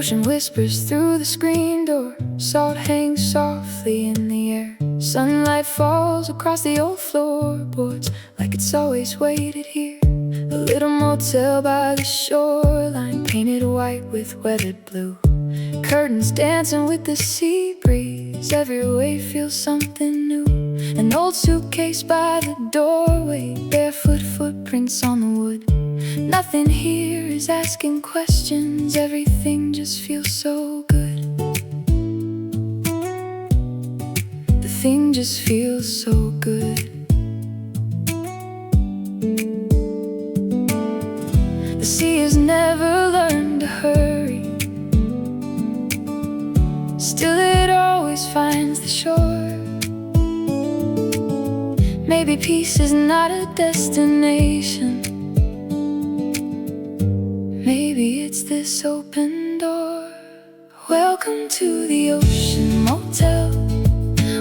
ocean whispers through the screen door. Salt hangs softly in the air. Sunlight falls across the old floorboards like it's always waited here. A little motel by the shoreline, painted white with weathered blue. Curtains dancing with the sea breeze. Every wave feels something new. An old suitcase by the doorway, barefoot footprints on the wood. Nothing here is asking questions. Everything just feels so good. The thing just feels so good. The sea has never learned to hurry. Still it always finds the shore. Maybe peace is not a destination. Maybe it's this open door. Welcome to the ocean motel,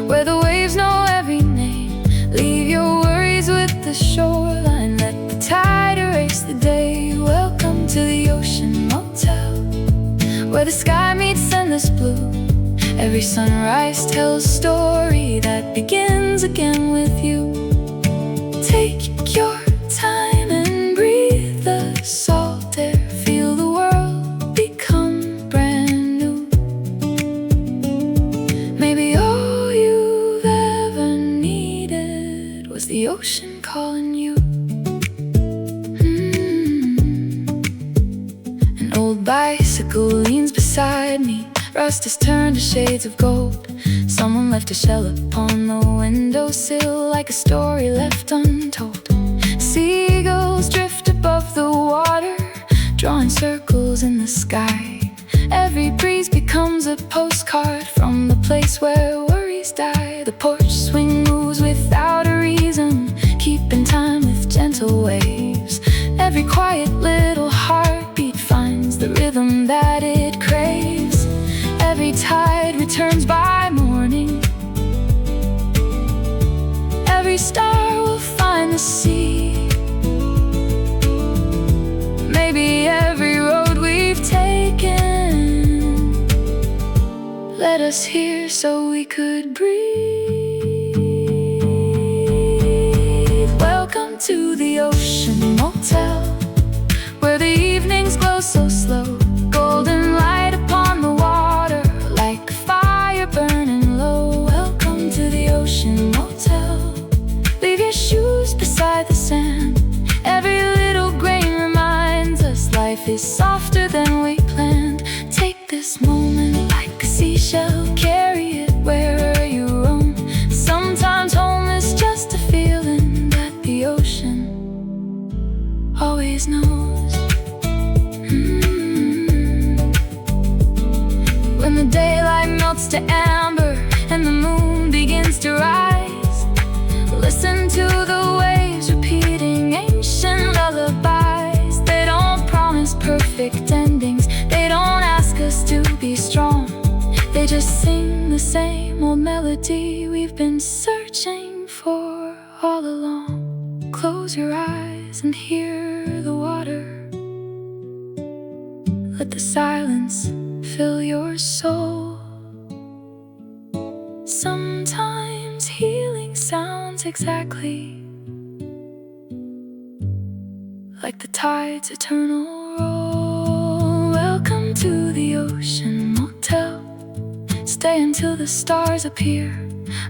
where the waves know every name. Leave your worries with the shoreline, let the tide erase the day. Welcome to the ocean motel, where the sky meets endless blue. Every sunrise tells a story that begins again with you. Take your time and breathe the salt air. Feel the world become brand new. Maybe all you've ever needed was the ocean calling you. An old bicycle leans beside me. Rust has turned to shades of gold. Someone left a shell upon the windowsill, like a story left untold. Seagulls drift above the water, drawing circles in the sky. Every breeze becomes a postcard from the place where worries die. The porch swing moves without a reason, keeping time with gentle waves. Every quiet little heartbeat finds the rhythm that it craves. Every tide returns by morning. Every star will find the sea. Maybe every road we've taken led us here so we could breathe. Welcome to the ocean motel, where the evenings glow so slow. Golden light upon the water, like a fire burning low. Welcome to the ocean motel. Leave your shoes beside the sand. Every little grain reminds us life is softer than we planned. Take this moment like a seashell, carry it wherever you roam. Sometimes home is just a feeling that the ocean always knows. When the daylight melts to amber and the moon begins to rise, listen to the waves repeating ancient lullabies. They don't promise perfect endings, they don't ask us to be strong. They just sing the same old melody we've been searching for all along. Close your eyes and hear the water. Let the silence fill your soul. Sometimes healing sounds exactly like the tide's eternal roll. Welcome to the ocean motel. Stay until the stars appear.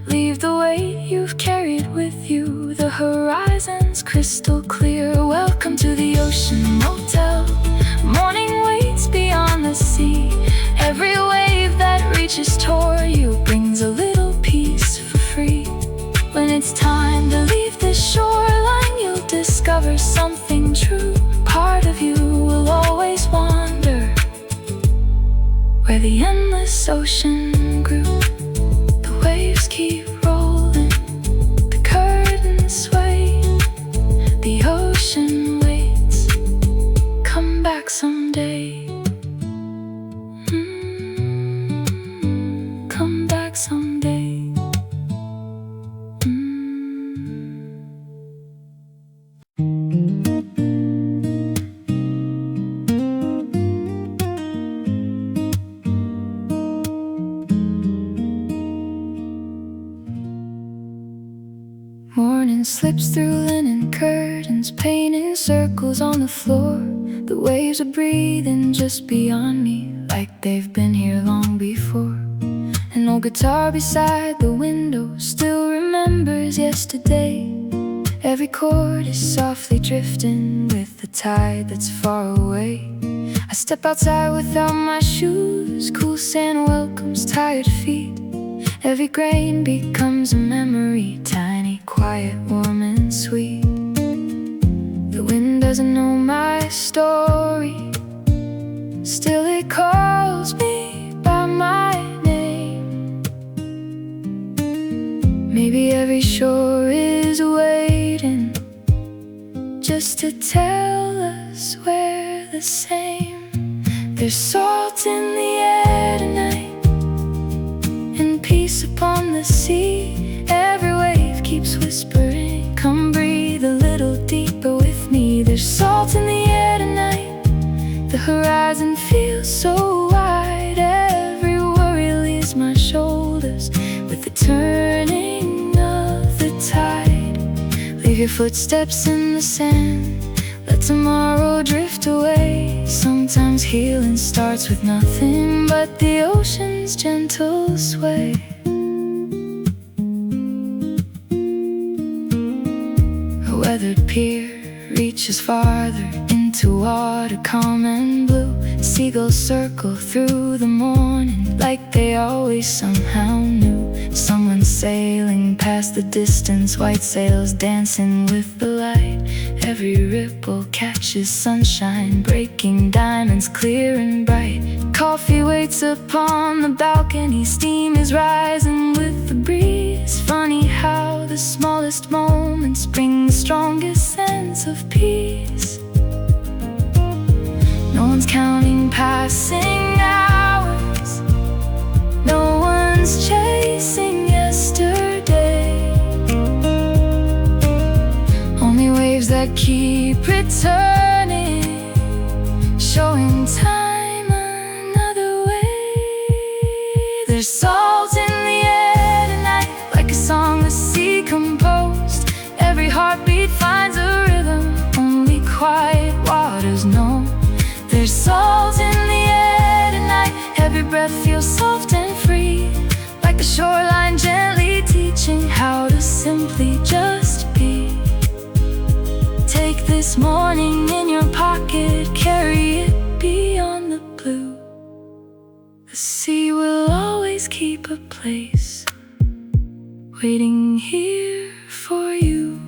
Leave the weight you've carried with you. The horizon's crystal clear. Welcome to the ocean motel. Morning waits beyond the sea. Every wave that reaches toward you brings a little piece for free. When it's time to leave the shoreline, you'll discover something true. Part of you will always wander where the endless ocean grew. The waves keep rolling, the curtains sway. The ocean waits, come back someday. Come back someday. morning slips through linen curtains, painting circles on the floor. The waves are breathing just beyond me, like they've been here long before. An old guitar beside the window still remembers yesterday. Every chord is softly drifting with the tide that's far away. I step outside without my shoes, cool sand welcomes tired feet. Every grain becomes a memory, tiny, quiet, warm and sweet. The wind doesn't know my story, still it calls me by my name. Maybe every shore is waiting just to tell us we're the same. There's salt in the air tonight, peace upon the sea. Every wave keeps whispering, come breathe a little deeper with me. There's salt in the air tonight, the horizon feels so wide. Every worry leaves my shoulders with the turning of the tide. Leave your footsteps in the sand, let tomorrow drift away. Sometimes healing starts with nothing but the ocean's gentle sway. A weathered pier reaches farther into water calm and blue. Seagulls circle through the morning like they always somehow knew. Someone sailing past the distance, white sails dancing with the light. Every ripple catches sunshine, breaking diamonds clear and bright. Coffee waits upon the balcony, steam is rising with the breeze. Funny how the smallest moments bring the strongest sense of peace. No one's counting passing hours, no one's chasing yesterday. Only waves that keep returning, showing time another way. There's salt in the air tonight, like a song the sea composed. Every heartbeat finds a rhythm only quiet waters know. There's salt in the air tonight, every breath feels soft and free, like the shoreline gently teaching how to simply just be. Take this morning in your pocket, carry it beyond the blue. The sea will always keep a place waiting here for you.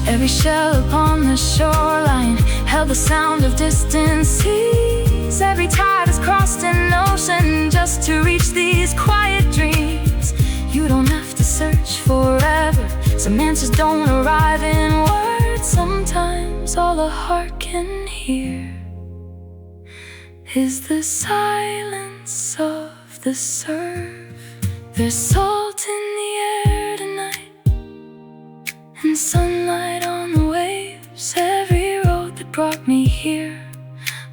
Every shell upon the shoreline held the sound of distant seas. Every tide has crossed an ocean just to reach these quiet dreams. You don't have to search forever, some answers don't arrive in words. Sometimes all a heart can hear is the silence of the surf. There's salt in the air tonight, and sunlight on the waves. Every road that brought me here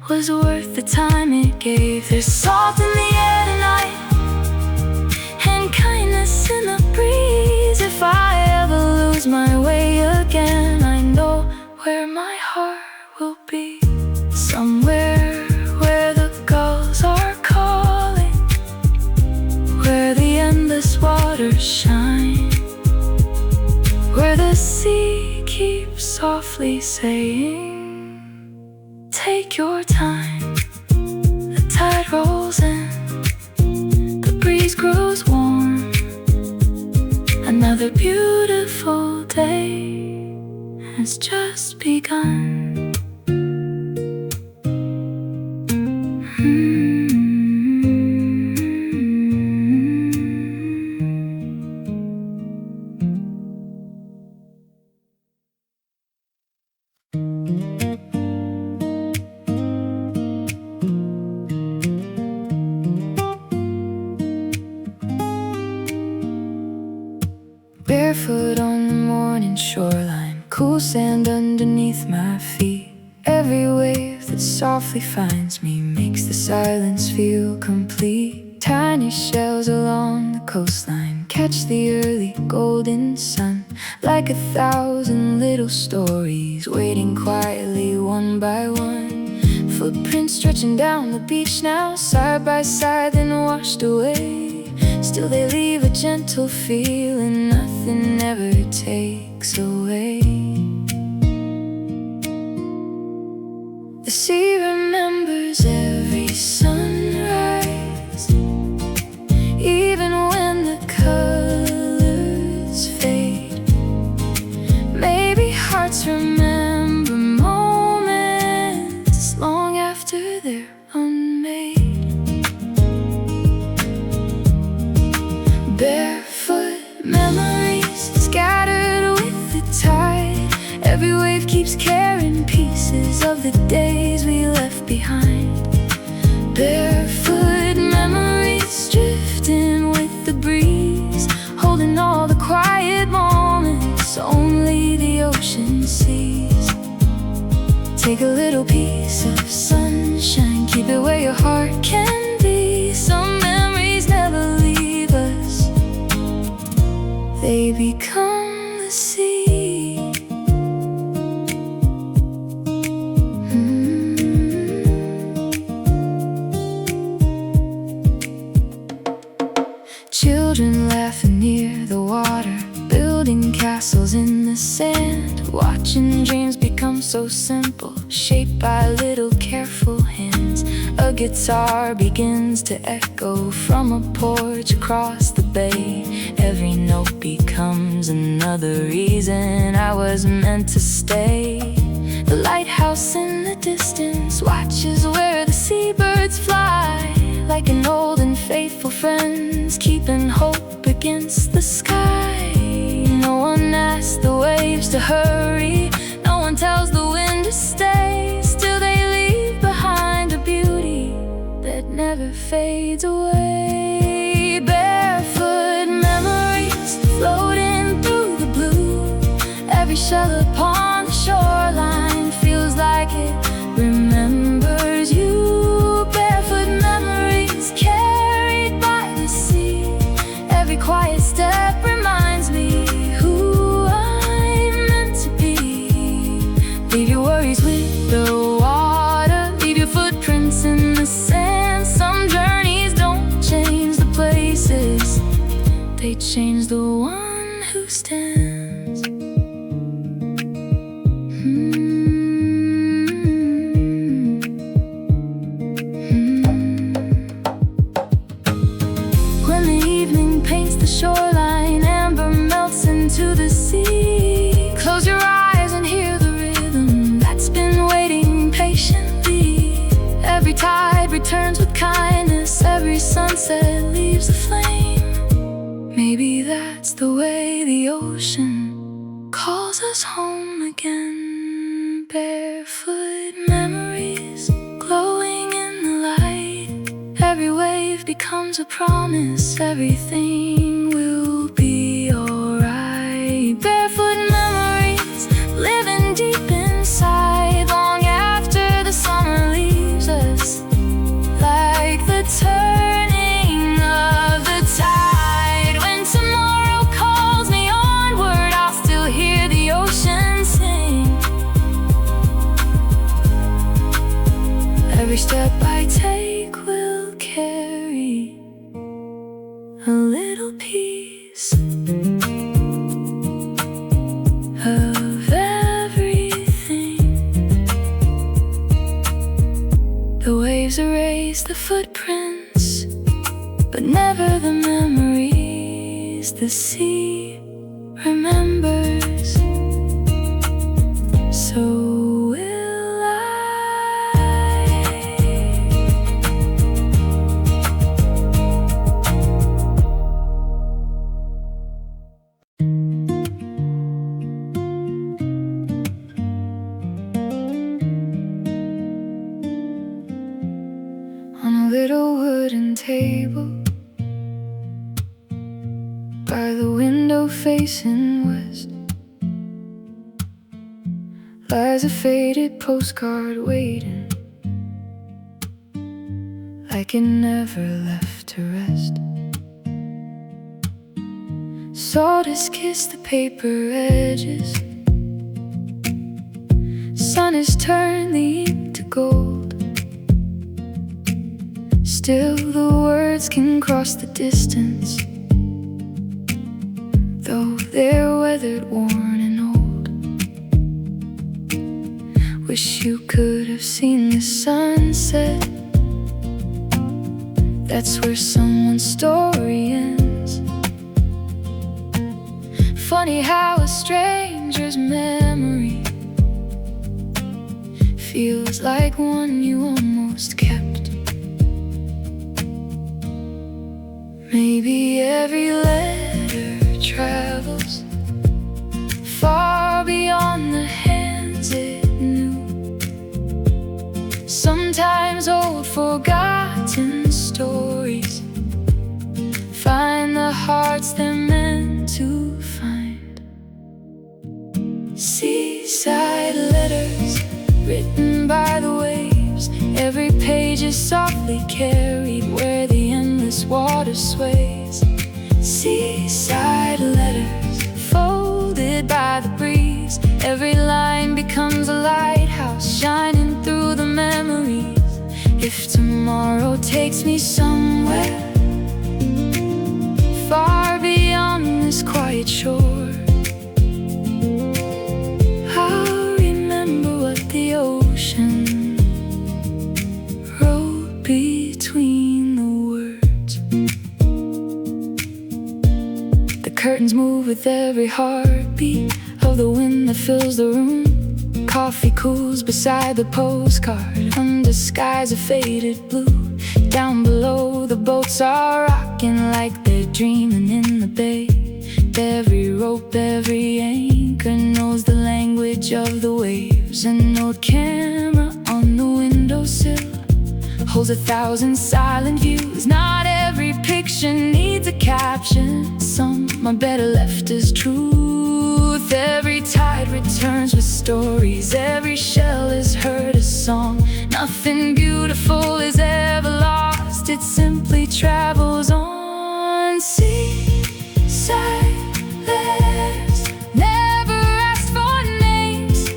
was worth the time it gave. There's salt in the air tonight, and kindness in the breeze. If I ever lose my way again, I know where my heart will be. Somewhere where the gulls are calling, where the endless waters shine, where the sea keeps softly saying, take your time. The tide rolls in, the breeze grows warm. Another beautiful day has just begun. Barefoot on the morning shoreline, cool sand underneath my feet. Every wave that softly finds me makes the silence feel complete. Tiny shells along coastline, catch the early golden sun, like 1,000 little stories waiting quietly one by one. Footprints stretching down the beach now, side by side then washed away. Still they leave a gentle feeling nothing ever takes away. The sea remembers every sunrise, even when the colors fade. Maybe hearts remember moments long after they're unmade. Barefoot memories scattered with the tide. Every wave keeps carrying pieces of the days we left behind. Barefoot memories drifting with the breeze, holding all the quiet moments only the ocean sees. Take a little piece of sunshine, keep it where your heart can be. Some memories never leave us, they become the sea. Children laughing near the water, building castles in the sand, watching dreams become so simple, shaped by little careful hands. A guitar begins to echo from a porch across the bay. Every note becomes another reason I was meant to stay. The lighthouse in the distance watches where the seabirds fly, like an old and faithful friend, keeping hope against the sky. No one asks the waves to hurry, no one tells the wind to stay. Still they leave behind a beauty that never fades away. Barefoot memories floating through the blue. Every shell upon the shoreline feels like it remembers you. Barefoot memories carried by the sea. Every quiet step reminds me who I'm meant to be. Leave your worries with the water, leave your footprints in the sand. Some journeys don't change the places, they change the one who stands. When the evening paints the shoreline, amber melts into the sea. Close your eyes and hear the rhythm that's been waiting patiently. Every tide returns with kindness, every sunset leaves a flame. Maybe that's the way the ocean calls us home again. Barefoot memories glowing in the light. Every wave becomes a promise, everything will be alright. Barefoot memories living deep inside, long after the summer leaves us, like the turning of the tide. When tomorrow calls me onward, I'll still hear the ocean sing. Every step I take will carry a little piece of everything. The waves erase the footprints, but never the memories. The sea remembers, so will I. On a little wooden table by the window facing west lies a faded postcard waiting, like it never left to rest. Sawdust kiss the paper edges. Sun has turned the ink to gold. Still the words can cross the distance, though they're weathered, worn and old. Wish you could have seen the sunset. That's where someone's story ends. Funny how a stranger's memory feels like one you almost kept. Maybe every letter travels far beyond the hands it knew. Sometimes old forgotten stories find the hearts they're meant to find. Seaside letters written by the waves. Every page is softly carried where the endless water sways. Seaside letters folded by the breeze. Every line becomes a lighthouse shining through the memories. If tomorrow takes me somewhere far beyond this quiet shore, I'll remember what the ocean wrote between the words. The curtains move with every heartbeat of the wind that fills the room. Coffee cools beside the postcard under skies of faded blue. Down below the boats are rocking like they're dreaming in the bay. Every rope, every anchor knows the language of the waves. An old camera on the windowsill holds 1,000 silent views. Not every picture needs a caption. Some are better left as truth. Every tide returns with stories. Every shell is heard a song. Nothing beautiful is ever lost. It simply travels on. Seaside letters never asked for names.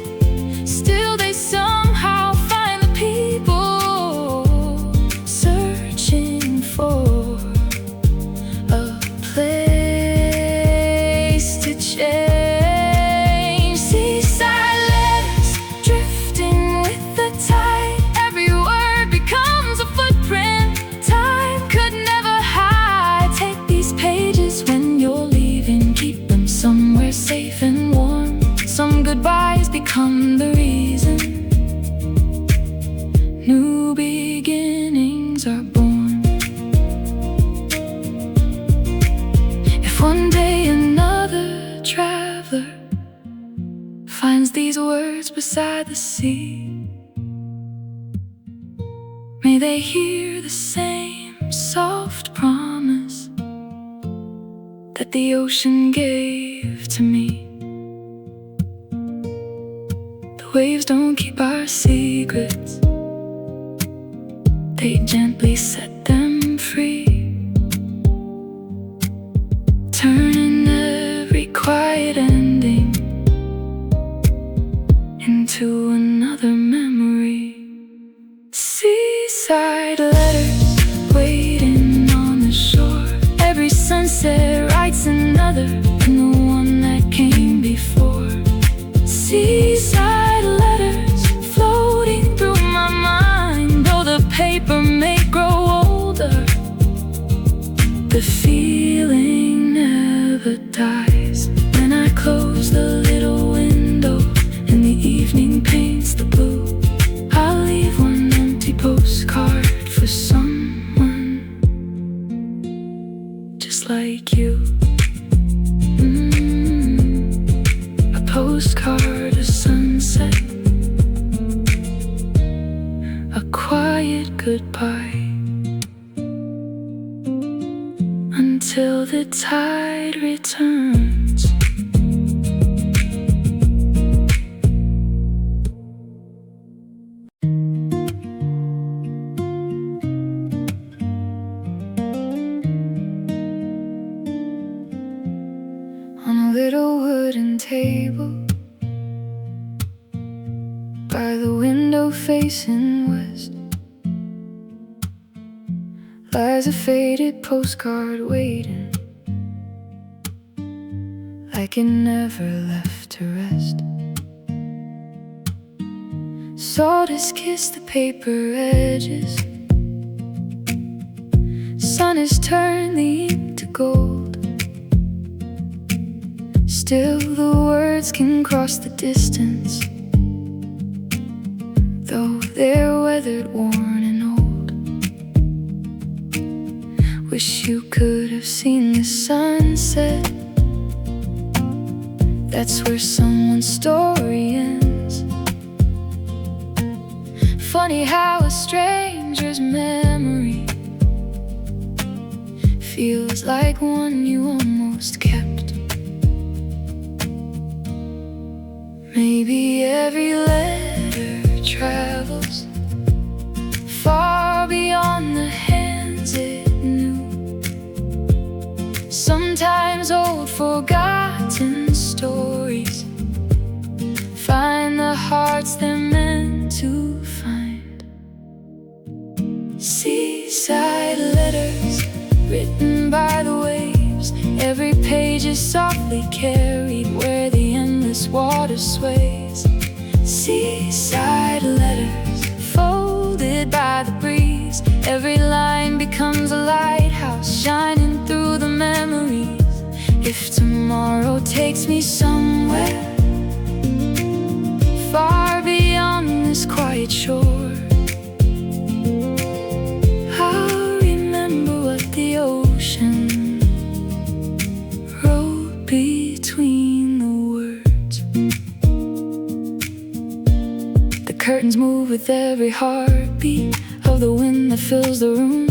Still they somehow find the people searching for a place to change. Seaside letters drifting with the tide. Every word becomes a footprint time could never hide. Take these pages when you're leaving. Keep them somewhere safe and warm. Some goodbyes become the reason new beginnings are born. If one day another traveler finds these words beside the sea, may they hear the same soft promise that the ocean gave to me. The waves don't keep our secrets, they gently set them free, turning every quiet ending into another memory. Seaside letters waiting on the shore. Every sunset writes another than the one that came before. Seaside letters floating through my mind. Though the paper may grow older, the feeling never dies. When I close the little window and the evening paints the blue, I'll leave one empty postcard for someone just like you. A postcard of sunset, a quiet goodbye, until the tide returns. facing west lies a faded postcard waiting, like it never left to rest. Sawdust kissed the paper edges. Sun has turned the ink to gold. Still the words can cross the distance, though they're weathered, worn and old. Wish you could have seen the sunset. That's where someone's story ends. Funny how a stranger's memory feels like one you almost kept. Maybe every letter travels far beyond the hands it knew. Sometimes old forgotten stories find the hearts they're meant to find. Seaside letters written by the waves. Every page is softly carried where the endless water sways. Seaside letters folded by the breeze. Every line becomes a lighthouse shining through the memories. If tomorrow takes me somewhere far beyond this quiet shore, I'll remember what the ocean wrote between the words. The curtains move with every heartbeat of the wind that fills the room.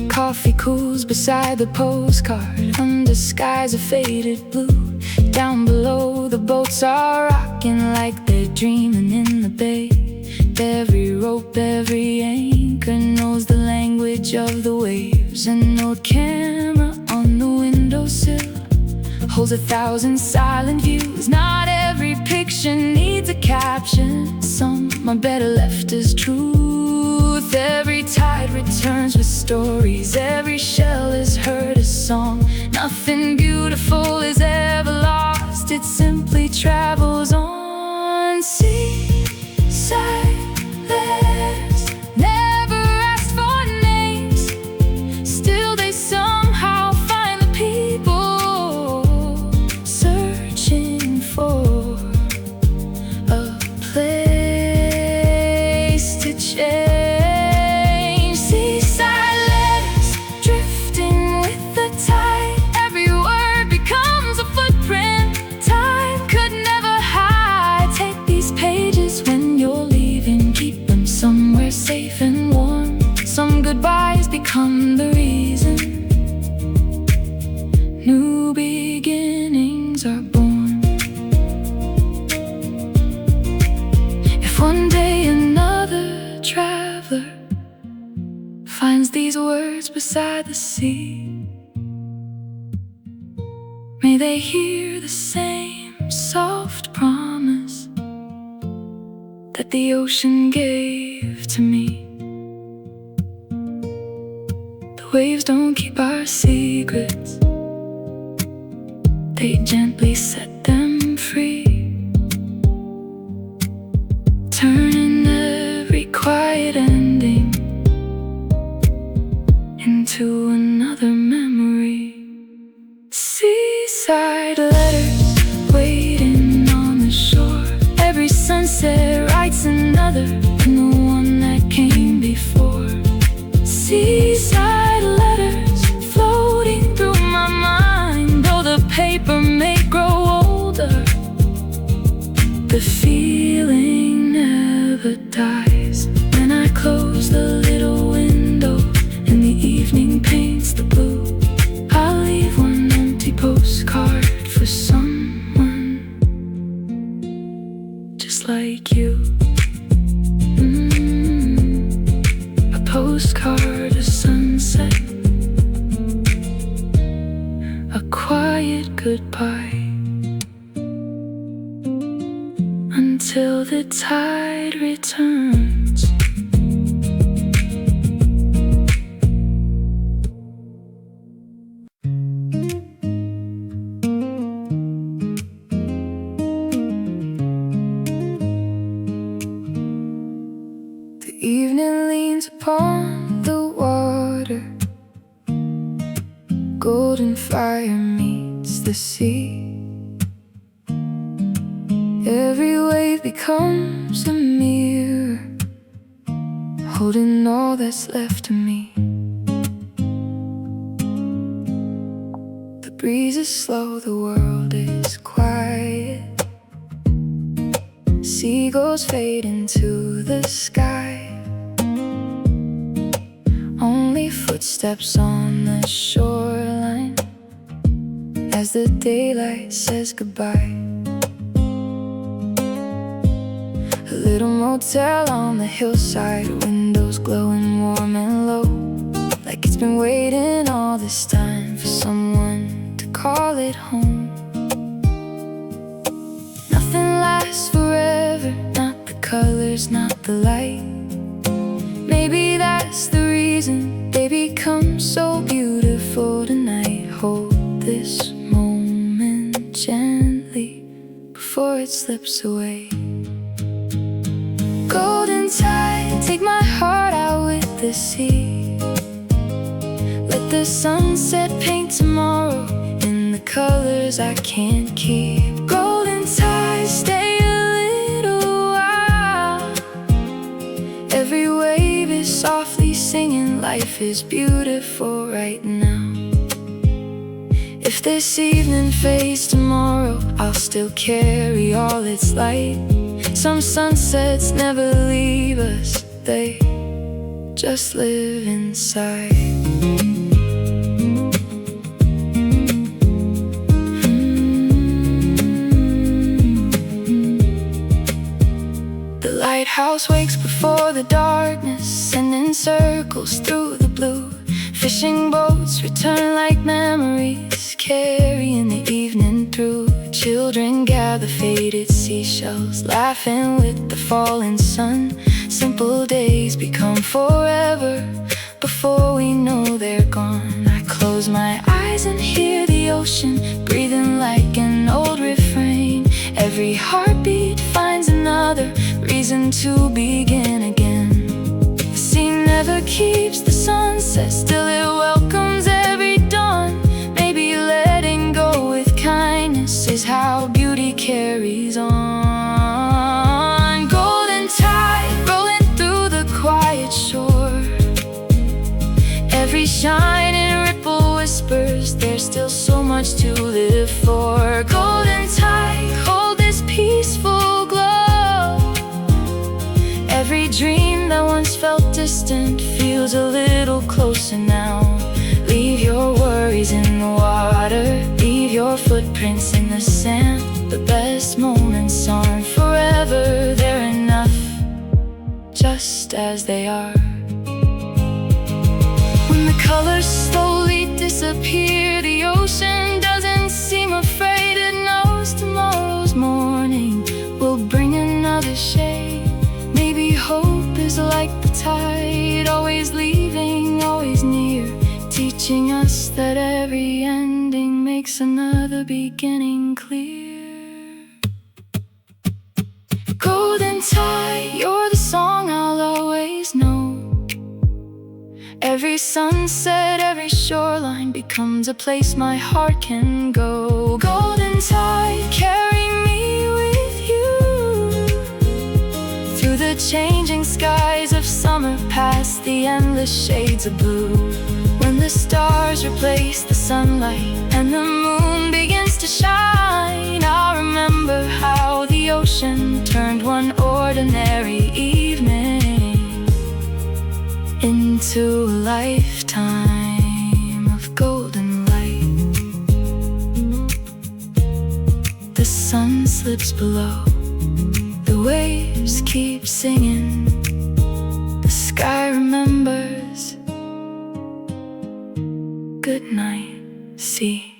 Coffee cools beside the postcard under skies of faded blue. Down below the boats are rocking like they're dreaming in the bay. Every rope, every anchor knows the language of the waves. An old camera on the windowsill holds 1,000 silent views. Not every picture needs a caption. Some are better left as truth. Every tide returns with stories. Every shell is heard a song. Nothing beautiful is ever lost. It simply travels on. Seaside letters never asked for names. Still they somehow find the people searching for a place to change. Seaside letters drifting with the tide. Every word becomes a footprint time could never hide. Take these pages when you're leaving, keep them somewhere safe and warm. Some goodbyes become the reason new beginnings are born. If one day another traveler finds these words beside the sea, may they hear the same soft promise that the ocean gave to me. The waves don't keep our secrets, they gently set them free, turning every quiet ending into another memory. Seaside letters waiting on the shore. Every sunset writes another than the one that came before. Seaside letters floating through my mind. Though the paper may grow older, the feeling never dies. When I close the little window and the evening paints the blue, I'll leave one empty postcard for someone just like you. A postcard of sunset, a quiet goodbye, until the tide returns. golden fire meets the sea. Every wave becomes a mirror, holding all that's left of me. The breeze is slow, the world is quiet. Seagulls fade into the sky. Only footsteps on the shoreline as the daylight says goodbye. A little motel on the hillside, windows glowing warm and low, like it's been waiting all this time for someone to call it home. Nothing lasts forever, not the colors, not the light. Maybe that's the reason they become so beautiful tonight. Hold this moment gently before it slips away. Golden tide, take my heart out with the sea. Let the sunset paint tomorrow in the colors I can't keep. Golden tide, stay a little while. Every wave is softly singing, life is beautiful right now. If this evening fades tomorrow, I'll still carry all its light. Some sunsets never leave us, they just live inside. The lighthouse wakes before the darkness, sending circles through the blue. Fishing boats return like memories, carrying the evening through. Children gather faded seashells, laughing with the falling sun. Simple days become forever before we know they're gone. I close my eyes and hear the ocean breathing like an old refrain. Every heartbeat finds another reason to begin again. The sea never keeps the sunset, still it welcomes every dawn. Maybe letting go with kindness is how beauty carries on. Golden tide rolling through the quiet shore. Every shining ripple whispers there's still so much to live for. Golden tide, hold this peaceful glow. Every dream that once felt distant feels a little closer now. Leave your worries in the water, leave your footprints in the sand. The best moments aren't forever, they're enough just as they are. When the colors slowly disappear, the ocean doesn't seem afraid. It knows tomorrow's morning will bring another shade. Maybe hope is like the tide, always leaving, always near, teaching us that every ending makes another beginning clear. Golden tide, you're the song I'll always know. Every sunset, every shoreline becomes a place my heart can go. Golden tide, carry me with you through the changing skies of summer, past the endless shades of blue. When the stars replace the sunlight and the moon begins to shine, I'll remember how the ocean turned one ordinary evening into a lifetime of golden light. The sun slips below, the waves keep singing, the sky remembers. Good night, sea.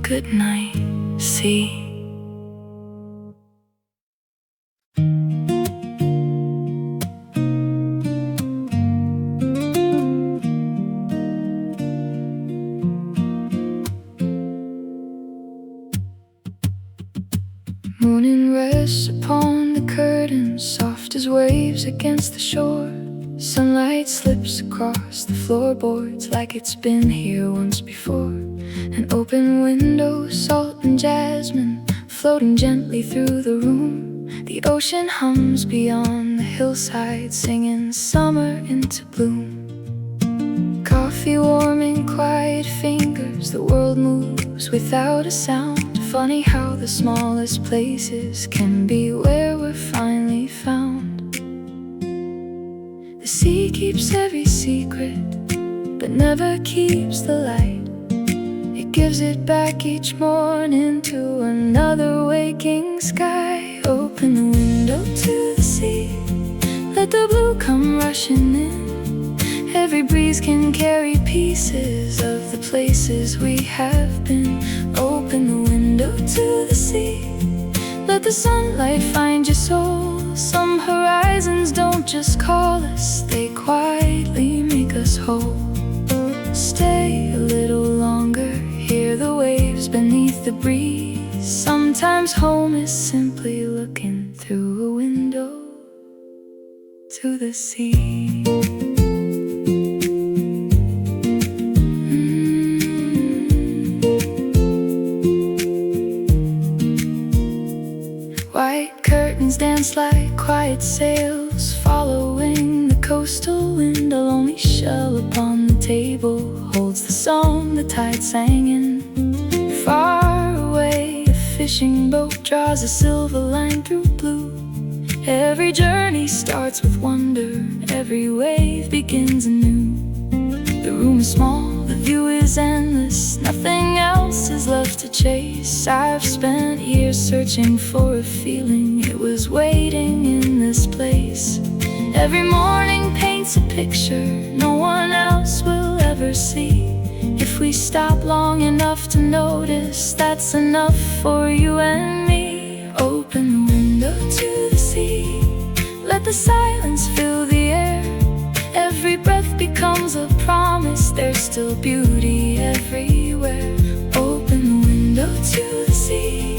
Good night, sea. Morning moon rests upon the curtains, soft as waves against the shore. Sunlight slips across the floorboards like it's been here once before. An open window, salt and jasmine floating gently through the room. The ocean hums beyond the hillside, singing summer into bloom. Coffee warming quiet fingers, the world moves without a sound. Funny how the smallest places can be where we're finally found. The sea keeps every secret, but never keeps the light. It gives it back each morning to another waking sky. Open the window to the sea, let the blue come rushing in. Every breeze can carry pieces of the places we have been. Open the window to the sea, let the sunlight find your soul. Some horizons don't just call us, they quietly make us whole. Stay a little longer, hear the waves beneath the breeze. Sometimes home is simply looking through a window to the sea. White curtains dance like quiet sails, following the coastal wind. A lonely shell upon the table holds the song the tide sang in. Far away, a fishing boat draws a silver line through blue. Every journey starts with wonder, every wave begins anew. The room is small, the view is endless, nothing else is left to chase. I've spent years searching for a feeling, it was waiting in this place. Every morning paints a picture no one else will ever see. If we stop long enough to notice, that's enough for you and me. Open the window to the sea, let the silence fill the air. Every breath becomes a promise, there's still beauty everywhere. Open the window to the sea,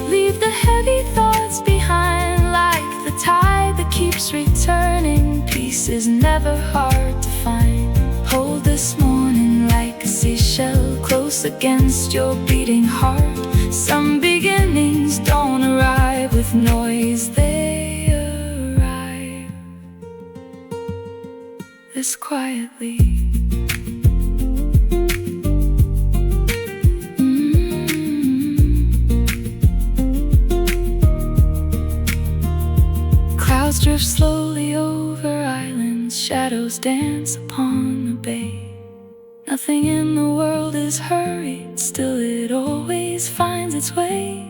leave the heavy thoughts behind. Like the tide that keeps returning, peace is never hard to find. Hold this morning like a seashell close against your beating heart. Some beginnings don't arrive with noise, they arrive this quietly. Clouds drift slowly over islands, shadows dance upon the bay. Nothing in the world is hurried, still it always finds its way.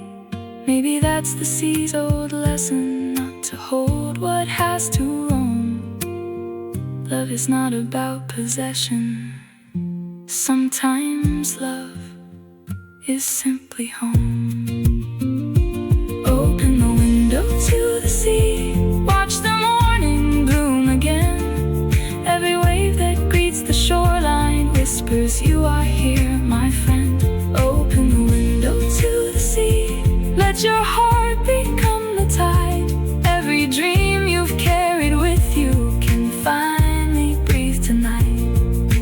Maybe that's the sea's old lesson, not to hold what has to roam. Love is not about possession, sometimes love is simply home. Open the window to the sea, watch the morning bloom again. Every wave that greets the shoreline whispers, you are here, my friend. Open the window to the sea, let your heart become the tide. Every dream you've carried with you can finally breathe tonight.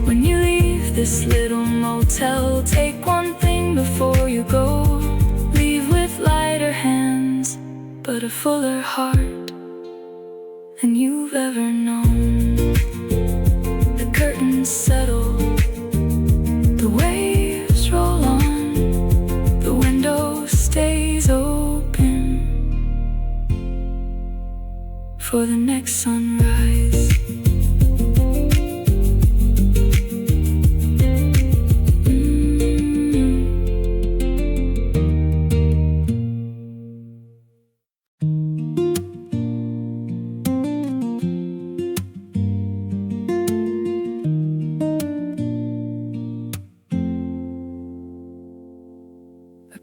When you leave this little motel, take one thing before you go. Leave with lighter hands, but a fuller heart than you've ever known. The curtains settle, the waves roll on, the window stays open for the next sunrise.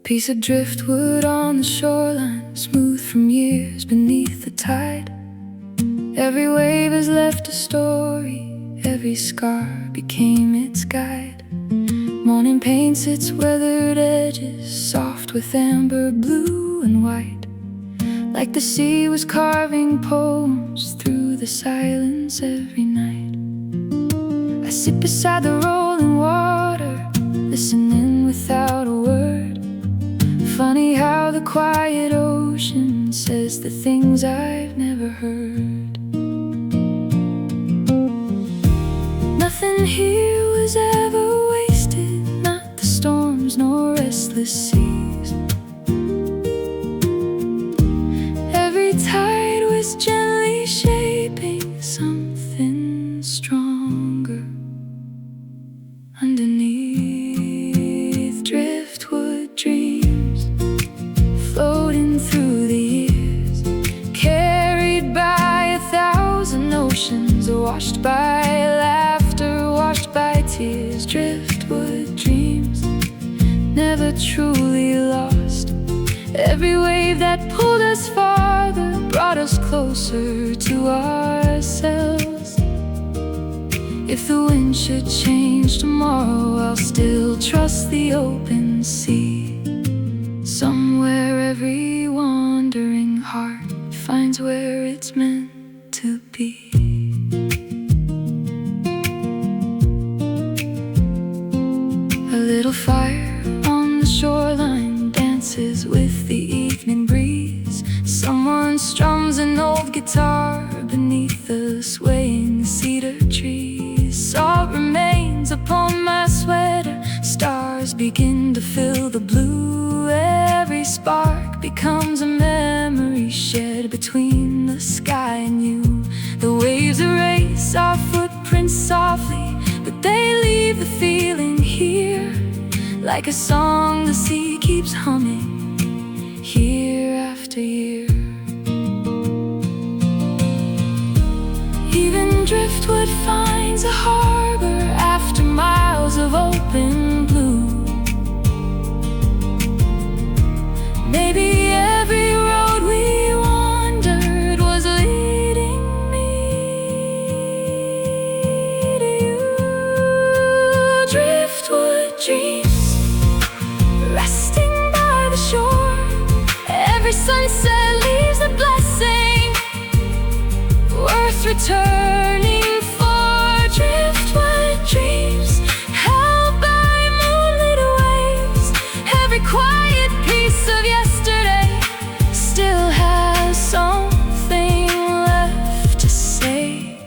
Piece of driftwood on the shoreline, smooth from years beneath the tide. Every wave has left a story, every scar became its guide. Morning paints its weathered edges, soft with amber, blue and white. like the sea was carving poems through the silence every night. I sit beside the rolling water, listening without a word. Funny how the quiet ocean says the things I've never heard. Nothing here was ever wasted, not the storms nor restless seas. Every tide was gently shaping something stronger underneath driftwood dreams, floating through the years, carried by 1,000 oceans, washed by laughter, washed by tears. Driftwood dreams, never truly lost. Every wave that pulled us farther brought us closer to ourselves. If the wind should change tomorrow, I'll still trust the open sea. Somewhere every wandering heart finds where it's meant to be. A little fire on the shoreline dances with the evening breeze. Someone strums an old guitar beneath the swaying cedar trees. Salt remains upon my sweater, stars begin to fill the blue. Every spark becomes a memory shared between the sky and you. The waves erase our footprints softly, but they leave the feeling here. Like a song the sea keeps humming, year after year. Even driftwood finds a harbor after miles of open blue. Maybe every road we wandered was leading me to you. Driftwood dreams, resting by the shore. Every sunset leaves a blessing worth returning for. Driftwood dreams, held by moonlit waves. Every quiet piece of yesterday still has something left to say.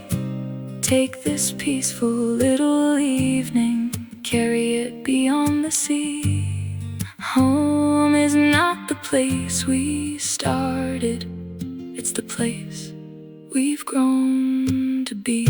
Take this peaceful little evening, carry it beyond the sea. Home is not the place we started, it's the place we've grown to be.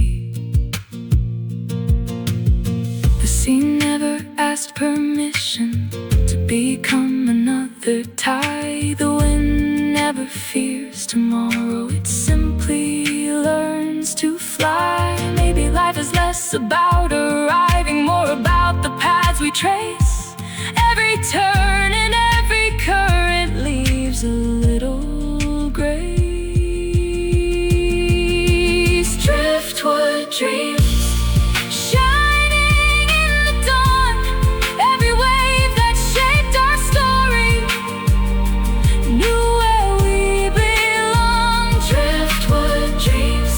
The sea never asked permission to become another tide. The wind never fears tomorrow, it simply learns to fly. Maybe life is less about arriving, more about the paths we trace. Every turn and every current leaves a little grace. Driftwood dreams, shining in the dawn. Every wave that shaped our story knew where we belong. Driftwood dreams,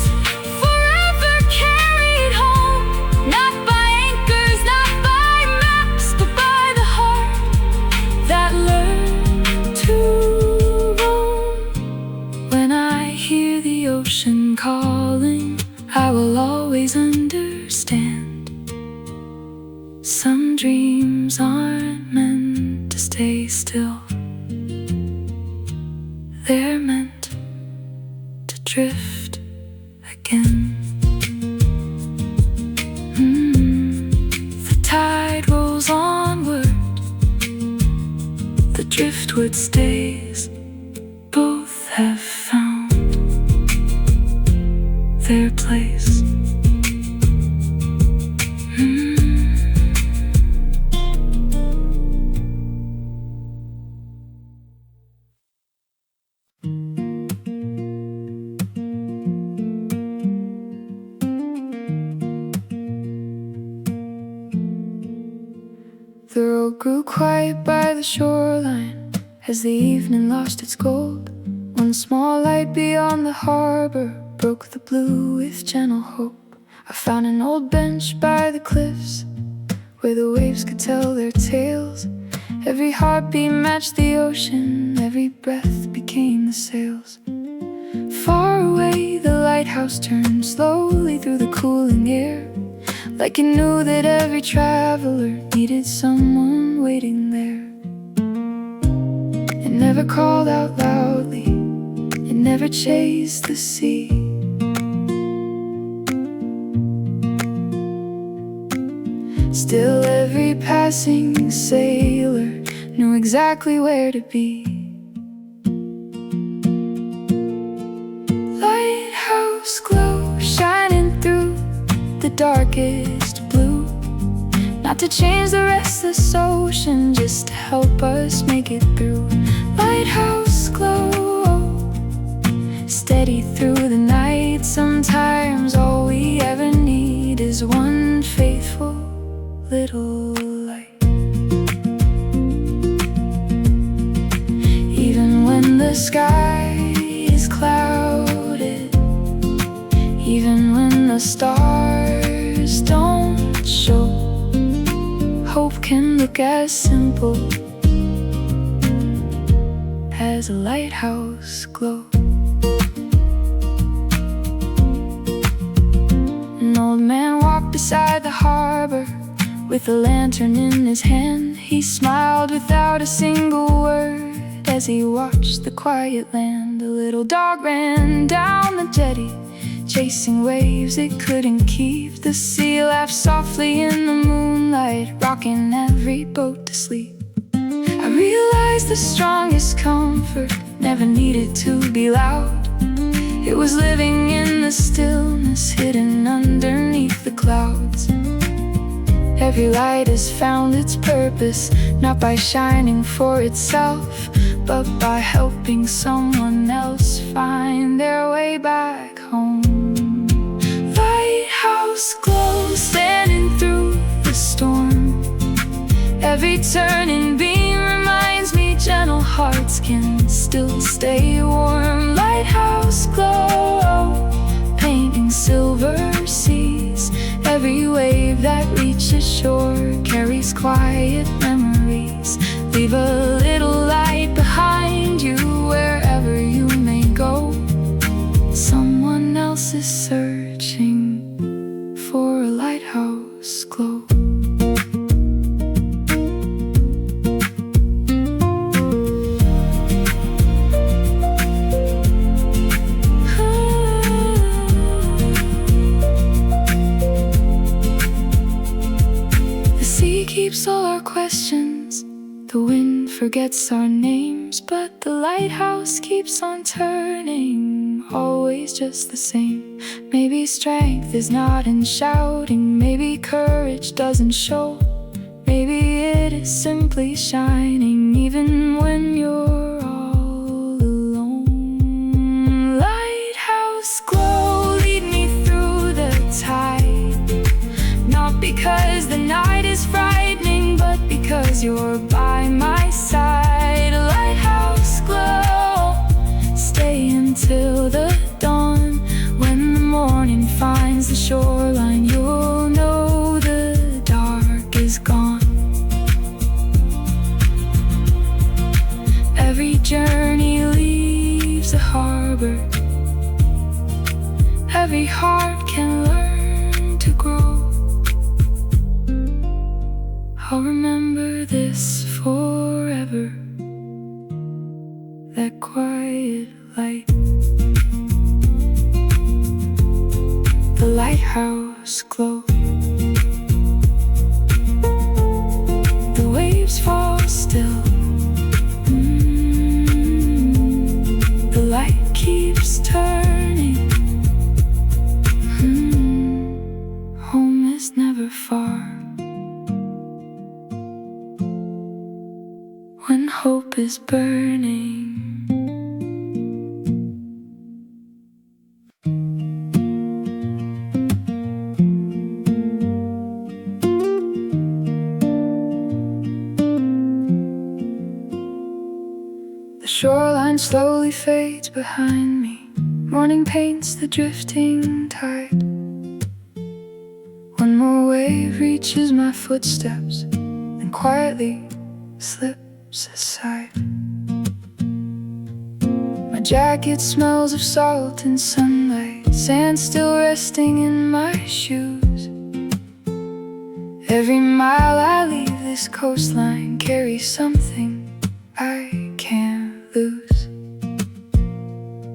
forever carried home, not by anchors, not by maps, but by the heart that learned to roam. When I hear the ocean calling, I will always understand. Some dreams aren't meant to stay still, they're meant to drift again. The tide rolls onward, the driftwood stays. Both have found their place. The road grew quiet by the shoreline as the evening lost its gold. One small light beyond the harbor broke the blue with gentle hope. I found an old bench by the cliffs where the waves could tell their tales. Every heartbeat matched the ocean, every breath became the sails. Far away the lighthouse turned slowly through the cooling air, like it knew that every traveler needed someone waiting there. It never called out loudly, it never chased the sea. Still every passing sailor knew exactly where to be. Lighthouse glow shining through the darkest blue, not to change the restless ocean, just to help us make it through. Lighthouse glow, steady through the night. Sometimes all we ever need is one faithful little light. Even when the sky is clouded, even when the stars don't show, hope can look as simple as a lighthouse glow. An old man walked beside the harbor with a lantern in his hand. He smiled without a single word as he watched the quiet land. A little dog ran down the jetty, chasing waves it couldn't keep. The sea laughed softly in the moonlight, rocking every boat to sleep. I realized the strongest comfort never needed to be loud. It was living in the stillness, hidden underneath the clouds. Every light has found its purpose, not by shining for itself, but by helping someone else find their way back home. Lighthouse glow, standing through the storm. Every turning beam reminds me gentle hearts can still stay warm. Lighthouse glow, painting silver seas. Every wave that reaches shore carries quiet memories. Leave a little light behind you wherever you may go. Someone else is searching for a lighthouse glow. Keeps all our questions, the wind forgets our names, but the lighthouse keeps on turning, always just the same. Maybe strength is not in shouting, maybe courage doesn't show, maybe it is simply shining even when you're all alone. Lighthouse glow, lead me through the tide, not because the night is frightening, but because you're by my side. A lighthouse glow, stay until the dawn. When the morning finds the shoreline, you'll know the dark is gone. Every journey leaves a harbor, every heart can learn to grow. I'll remember this forever, that quiet light. The lighthouse glow. The waves fall still. The light keeps turning. Home is never far when hope is burning. The shoreline skyline slowly fades behind me. Morning paints the drifting tide. One more wave reaches my footsteps, then quietly slips aside. My jacket smells of salt and sunlight, sand still resting in my shoes. Every mile I leave this coastline carries something I can't lose.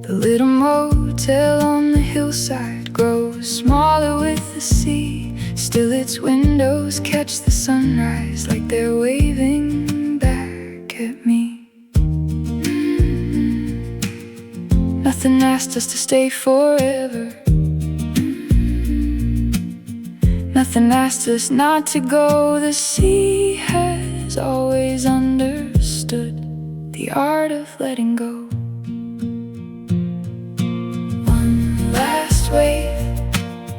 The little motel on the hillside grows smaller with the sea. Still its windows catch the sunrise like they're waving back at me. Nothing asked us to stay forever. Nothing asked us not to go. The sea has always understood the art of letting go. One last wave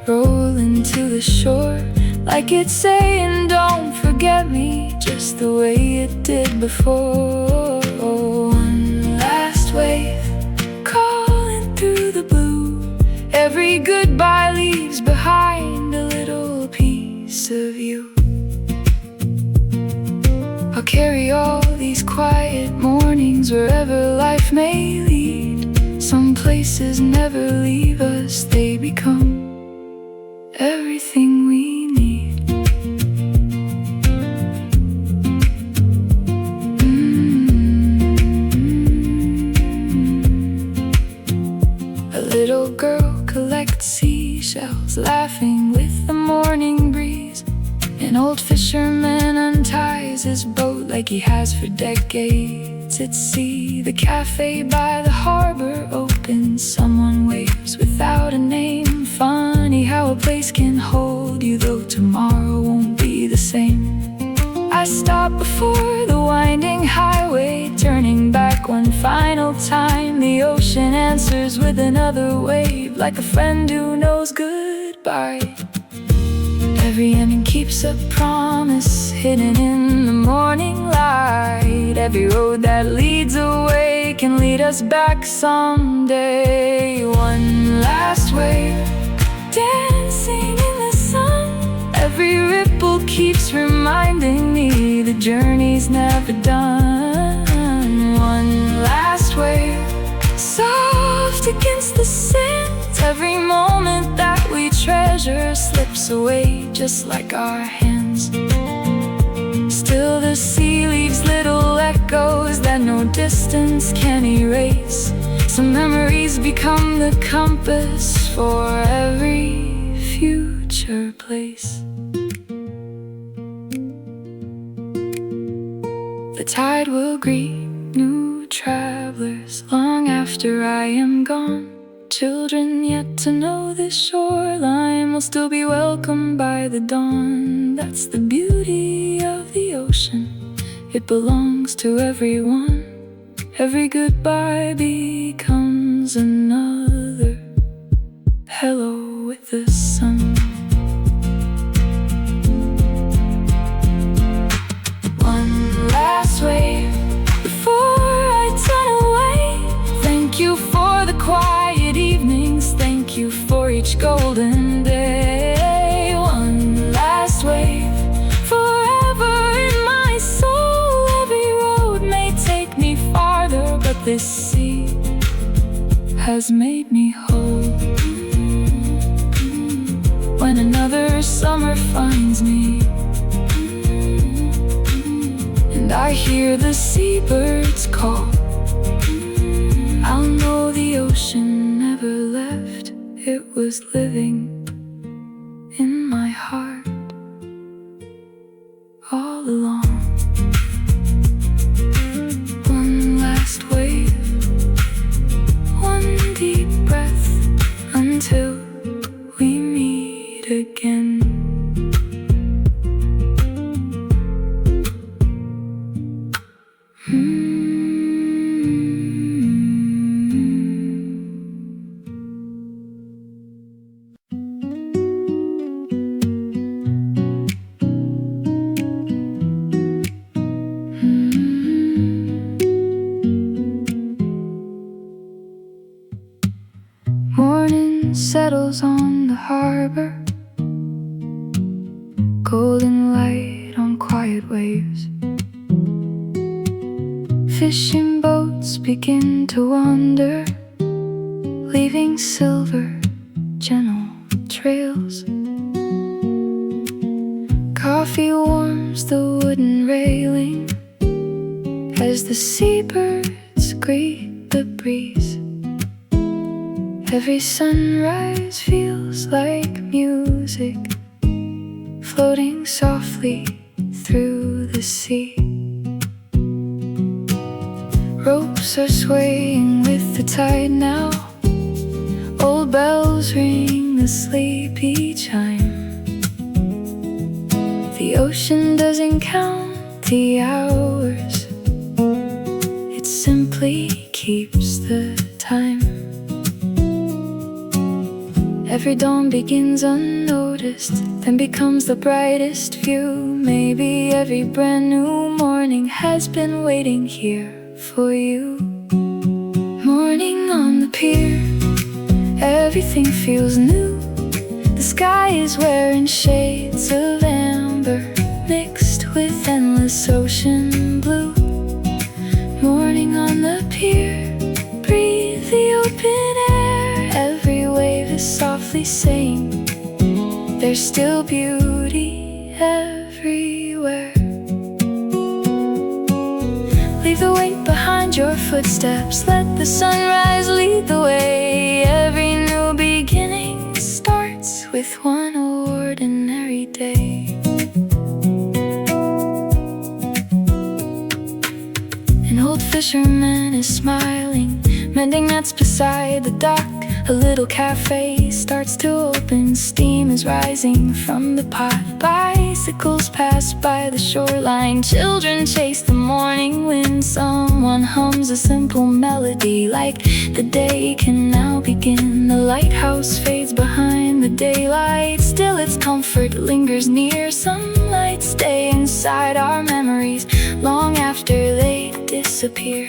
rolling to the shore, like it's saying don't forget me, just the way it did before. One last wave calling through the blue. Every goodbye leaves behind a little piece of you. I'll carry all these quiet mornings wherever life may lead. Some places never leave us, they become everything we need. A little girl collects seashells, laughing with the morning breeze. An old fisherman unties his boat like he has for decades at sea. The cafe by the harbor opens, someone waves without a name. Funny how a place can hold you, though tomorrow won't be the same. I stop before the winding highway, turning back one final time. The ocean answers with another wave, like a friend who knows goodbye. Every ending keeps a promise hidden in the morning light. Every road that leads away can lead us back someday. One last wave dancing in the sun. Every ripple keeps reminding me the journey's never done. One last wave soft against the sand. Every moment that we treasure slips away just like our hands. Still the sea leaves little echoes that no distance can erase. Some memories become the compass for every future place. The tide will greet new travelers long after I am gone. Children yet to know this shoreline will still be welcomed by the dawn. That's the beauty of the ocean, it belongs to everyone. Every goodbye becomes another hello with the sun. One last wave before I turn away. Thank you for the quiet evenings, thank you for each golden day. One last wave forever in my soul. Every road may take me farther, but this sea has made me whole. When another summer finds me and I hear the seabirds call, I'll know the ocean never left. It was living in my heart all along. One last wave, one deep breath until we meet again. sun settles on the harbor, golden light on quiet waves. Fishing boats begin to wander, leaving silver, gentle trails. Coffee warms the wooden railing as the seabirds greet the breeze. Every sunrise feels like music, floating softly through the sea. Ropes are swaying with the tide now, old bells ring a sleepy chime. The ocean doesn't count the hours, it simply keeps the time. Every dawn begins unnoticed, then becomes the brightest view. Maybe every brand new morning has been waiting here for you. Morning on the pier, everything feels new. The sky is wearing shades of amber, mixed with endless ocean blue. Morning on the pier, breathe the open air. Every wave is softly saying, there's still beauty everywhere. Leave the weight behind your footsteps, let the sunrise lead the way. Every new beginning starts with one ordinary day. An old fisherman is smiling, mending nets beside the dock. A little cafe starts to open, steam is rising from the pot. Bicycles pass by the shoreline, children chase the morning wind. Someone hums a simple melody, like the day can now begin. The lighthouse fades behind the daylight, still its comfort lingers near. Some lights stay inside our memories long after they disappear.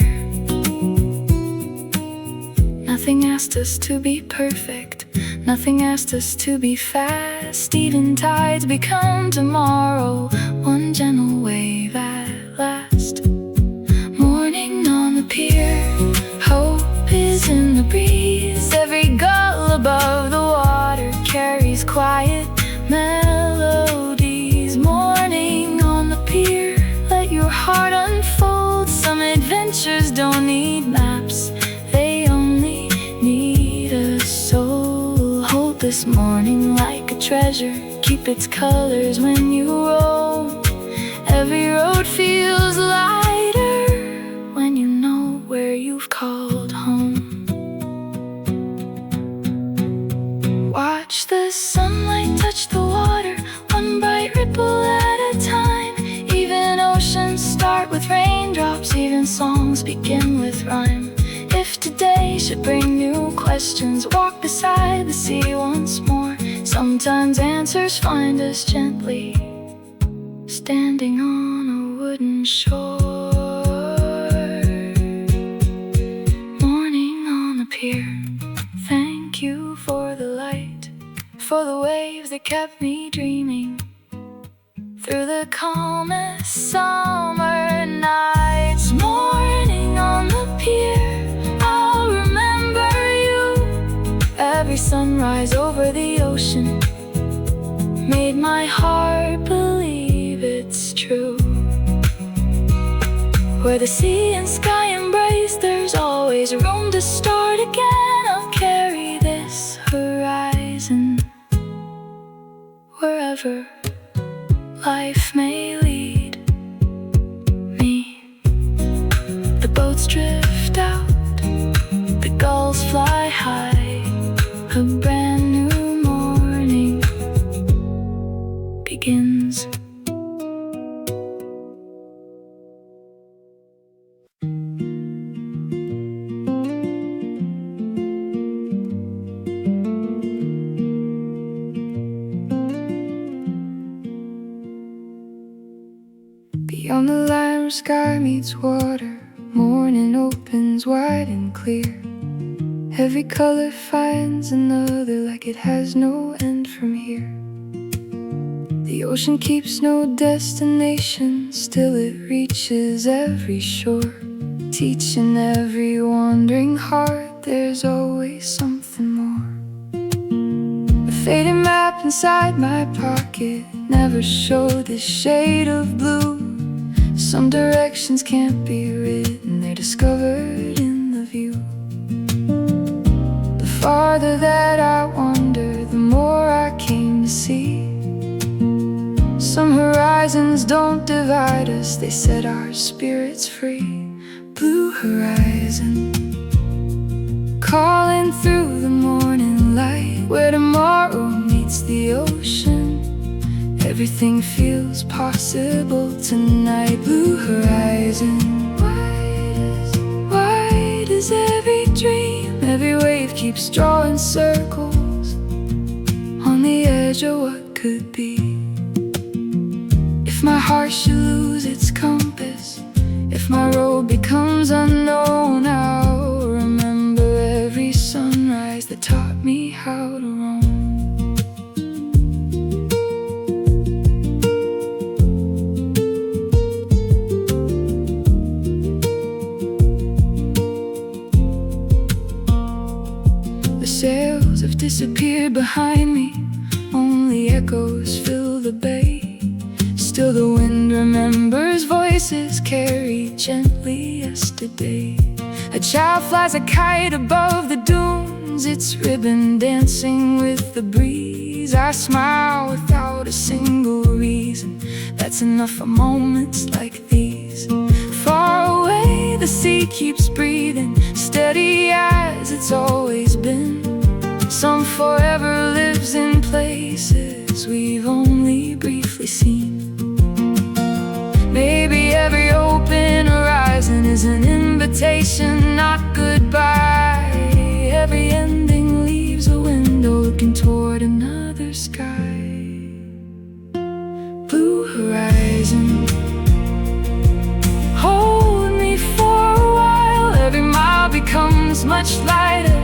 Nothing asked us to be perfect, nothing asked us to be fast. Even tides become tomorrow, one gentle wave at last. Morning on the pier, hope is in the breeze. Every gull above the water carries quiet melodies. Morning on the pier, let your heart unfold. Some adventures don't need maps, they only need a soul. Hold this morning like a treasure, keep its colors when you roam. Every road feels lighter when you know where you've called home. Watch the sunlight touch the water, one bright ripple at a time. Even oceans start with raindrops, even songs begin with rhyme. If today should bring new questions, walk beside the sea once more. Sometimes answers find us gently, standing on a wooden shore. Morning on the pier, thank you for the light, for the waves that kept me dreaming through the calmest summer nights. Morning on the pier, I'll remember you. Every sunrise over the ocean made my heart believe it's true. Where the sea and sky embrace, there's always room to start again. I'll carry this horizon wherever life may lead me. The boats drift out, the gulls fly high. A brand new morning begins. Beyond the lime sky meets water, morning opens wide and clear. Every color finds another, like it has no end from here. The ocean keeps no destination, still it reaches every shore, teaching every wandering heart there's always something more. A faded map inside my pocket never showed this shade of blue. Some directions can't be written, they're discovered in the view. The farther that I wander, the more I came to see. Some horizons don't divide us, they set our spirits free. Blue horizon, calling through the morning light, where tomorrow meets the ocean. Everything feels possible tonight. Blue horizon, wide as every dream. Every wave keeps drawing circles on the edge of what could be. If my heart should lose its compass, if my road becomes unknown, I'll remember every sunrise that taught me how to roam. The sails have disappeared behind me, only echoes fill the bay. Still the wind remembers voices carried gently yesterday. A child flies a kite above the dunes, its ribbon dancing with the breeze. I smile without a single reason, that's enough for moments like these. Far away the sea keeps breathing, steady as it's always been. Some forever lives in places we've only briefly seen. Maybe every open horizon is an invitation, not goodbye. Every ending leaves a window looking toward another sky. Blue horizon, hold me for a while. Every mile becomes much lighter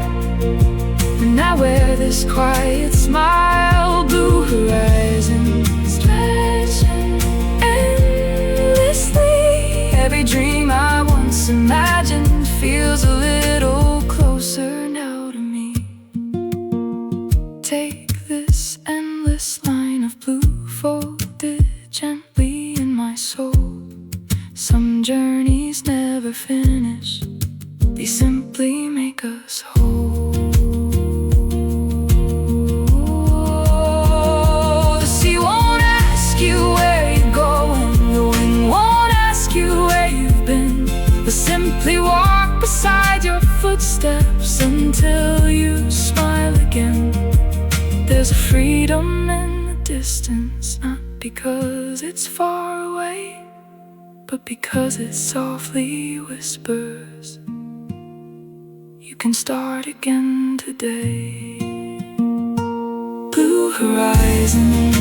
when I wear this quiet smile. Blue horizon, stretching endlessly. Every dream I once imagined feels a little closer now to me. Take this endless line of blue folded gently in my soul. Some journeys never finish, they simply make us whole. Simply walk beside your footsteps until you smile again. There's a freedom in the distance, not because it's far away, but because it softly whispers, you can start again today. Blue horizon,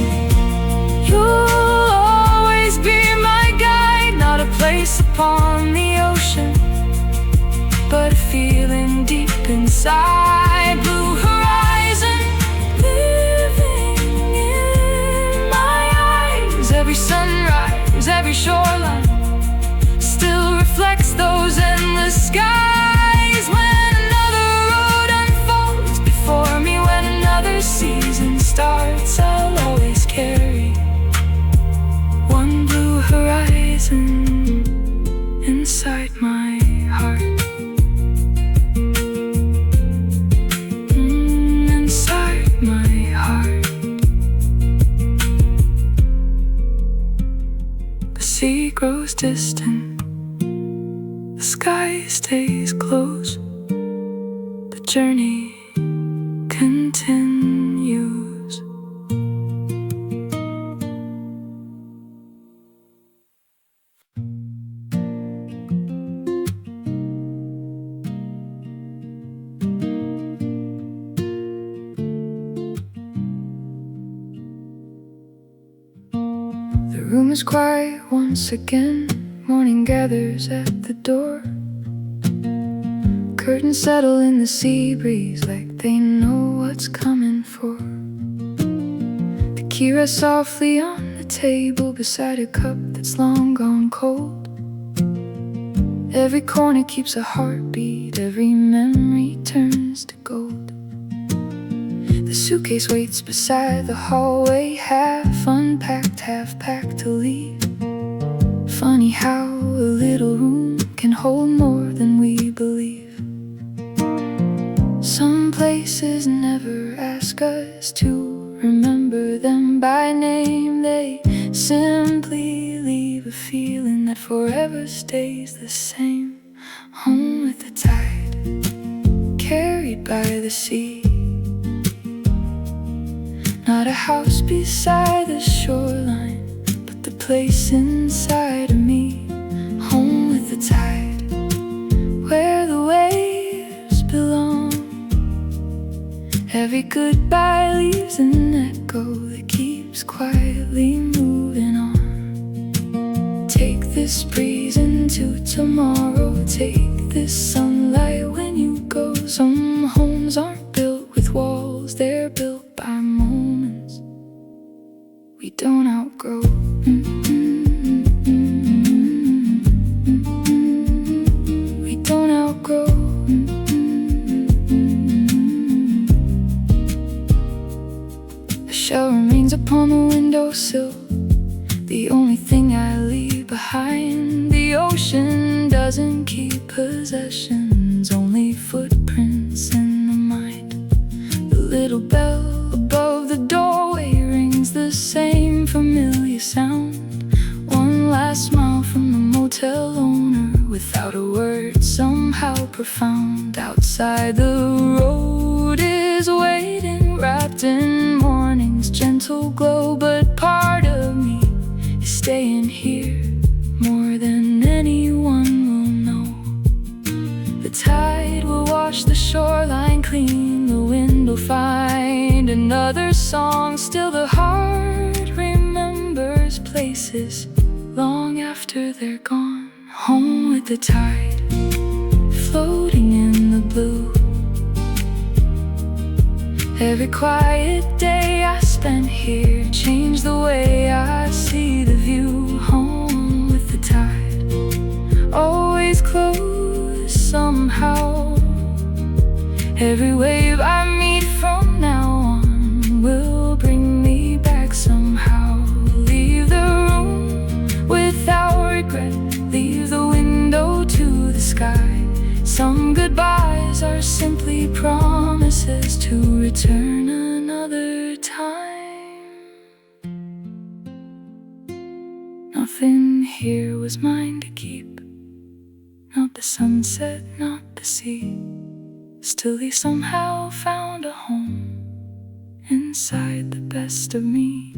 you'll always be my guide. Not a place upon the ocean, but a feeling deep inside. Blue horizon, living in my eyes. Every sunrise, every shoreline still reflects those endless skies. When another road unfolds before me, when another season starts, I'll always carry one blue horizon inside my heart. Inside my heart. The sea grows distant, the sky stays close, the journey continues. The room is quiet once again. Morning gathers at the door. Curtains settle in the sea breeze like they know what's coming for. The key rests softly on the table beside a cup that's long gone cold. Every corner keeps a heartbeat, every memory turns to gold. The suitcase waits beside the hallway, half unpacked, half packed to leave. Funny how a little room can hold more than we believe. Some places never ask us to remember them by name. They simply leave a feeling that forever stays the same. Home with the tide, carried by the sea. Not a house beside the shoreline, but the place inside of me. Home with the tide, where the waves belong. Every goodbye leaves an echo that keeps quietly moving on. Take this breeze into tomorrow, take this sunlight when you go. Some homes aren't built with walls, they're built by moments we don't outgrow. We don't outgrow. The shell remains upon the windowsill, the only thing I leave behind. The ocean doesn't keep possessions, only footprints in the mind. The little bell above the doorway rings the same familiar sound. One last smile from the motel owner, without a word, somehow profound. Outside the road is waiting, wrapped in morning's gentle glow. But part of me is staying here more than anyone will know. The tide will wash the shoreline clean, the wind will find another song. Still the heart remembers places long after they're gone. Home with the tide, floating in the blue. Every quiet day I spent here changed the way I see the view. Home with the tide, always close somehow. Every wave I meet from now on will bring me back somehow. Leave the room without regret, leave the window to the sky. Some goodbyes are simply promises to return another time. Nothing here was mine to keep, not the sunset, not the sea. Still he somehow found a home inside the best of me.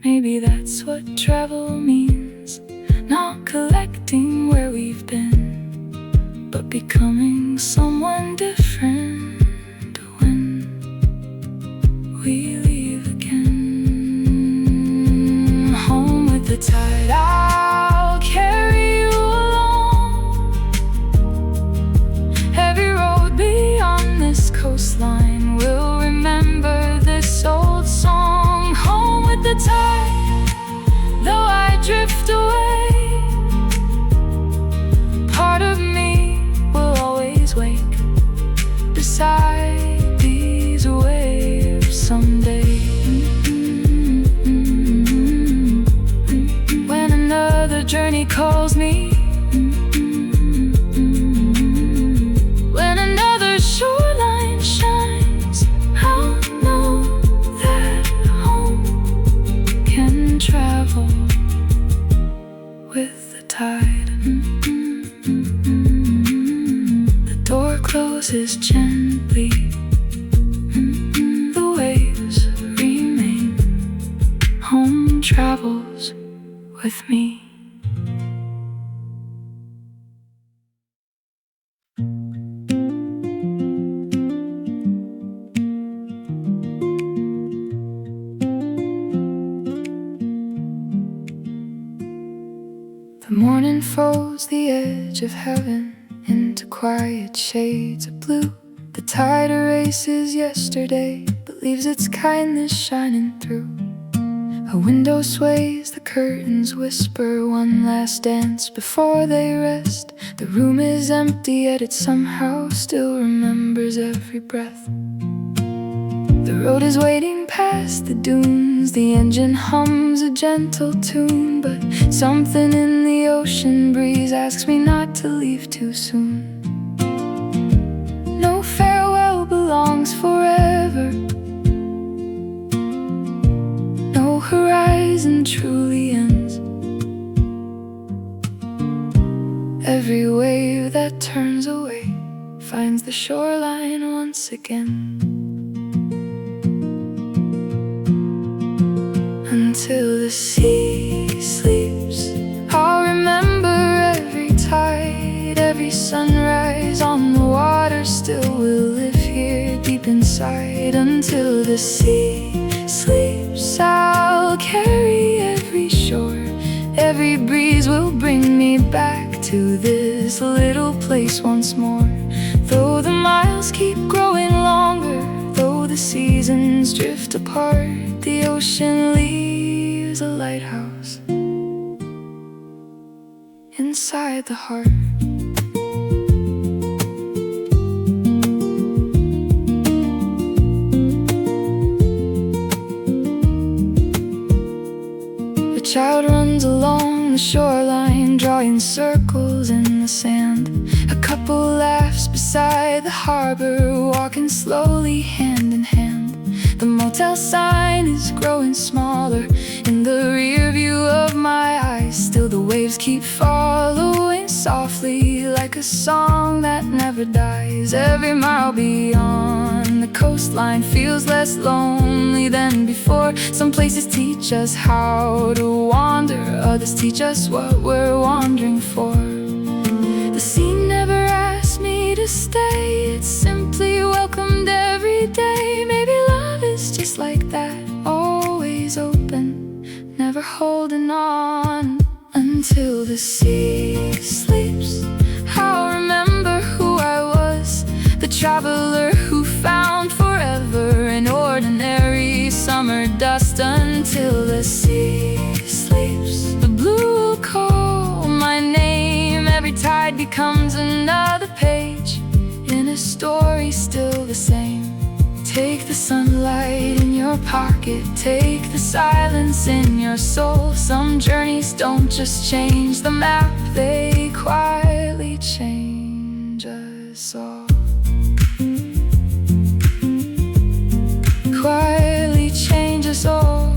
Maybe that's what travel means, not collecting where we've been, but becoming someone different when we leave again. Home with the tide, I'll carry you along. Every road beyond this coastline will remember this old song. Home with the tide, though I drift away, part of me will always wake beside these waves someday. When another journey calls me, when another shoreline shines, I'll know that home can travel with the tide. The door closes gently, the waves remain. Home travels with me. The morning folds the edge of heaven into to quiet shades of blue. The tide erases yesterday, but leaves its kindness shining through. A window sways, the curtains whisper one last dance before they rest. The room is empty, yet it somehow still remembers every breath. The road is waiting past the dunes, the engine hums a gentle tune, but something in the ocean breeze asks me not to leave too soon. No farewell belongs forever, no horizon truly ends. Every wave that turns away finds the shoreline once again. Until the sea sleeps, I'll remember every tide, every sunrise on the water still will live here deep inside. Until the sea sleeps, I'll carry every shore, every breeze will bring me back to this little place once more. Though the miles keep growing longer, though the seasons drift apart, the ocean leaves a lighthouse inside the heart. A child runs along the shoreline, drawing circles in the sand. A couple laughs beside the harbor, walking slowly hand in hand. The motel sign is growing smaller in the rear view of my eyes. Still the waves keep following softly like a song that never dies. Every mile beyond the coastline feels less lonely than before. Some places teach us how to wander, others teach us what we're wandering for. The sea never asked me to stay, it's simply welcomed every day. Maybe love is just like that, always open, never holding on. Until the sea sleeps, I'll remember who I was, the traveler who found forever in ordinary summer dust. Until the sea sleeps, the blue will call my name. Every tide becomes another page in a story still the same. Take the sunlight in your pocket, take the silence in your soul. Some journeys don't just change the map, they quietly change us all. Quietly change us all.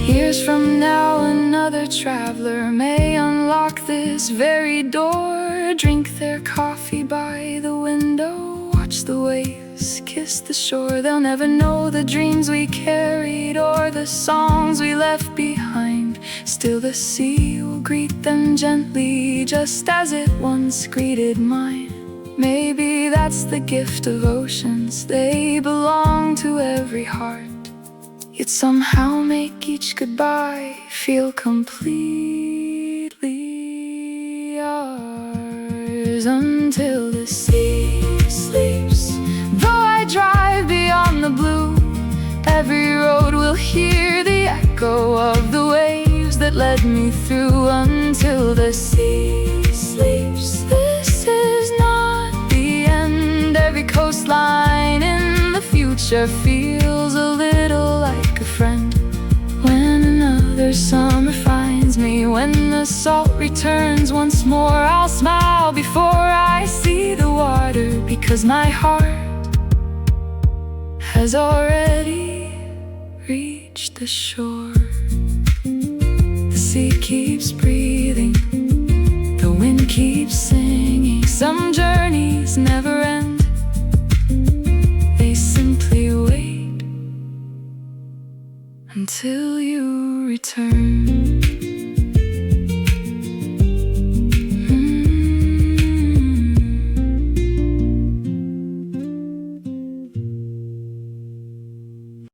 Years from now, another traveler may unlock this very door. Drink their coffee by the window, watch the waves kiss the shore. They'll never know the dreams we carried or the songs we left behind. Still the sea will greet them gently, just as it once greeted mine. Maybe that's the gift of oceans, they belong to every heart, yet somehow make each goodbye feel completely ours. Until the sea sleeps, though I drive beyond the blue, every road will hear the echo of the waves that led me through. Until the sea sleeps, this is not the end. Every coastline in the future feels a little like a friend. When another summer finds me, when the salt returns once more, I'll smile before I see the water, because my heart has already reached the shore. The sea keeps breathing, the wind keeps singing. Some journeys never end, they simply wait until you return.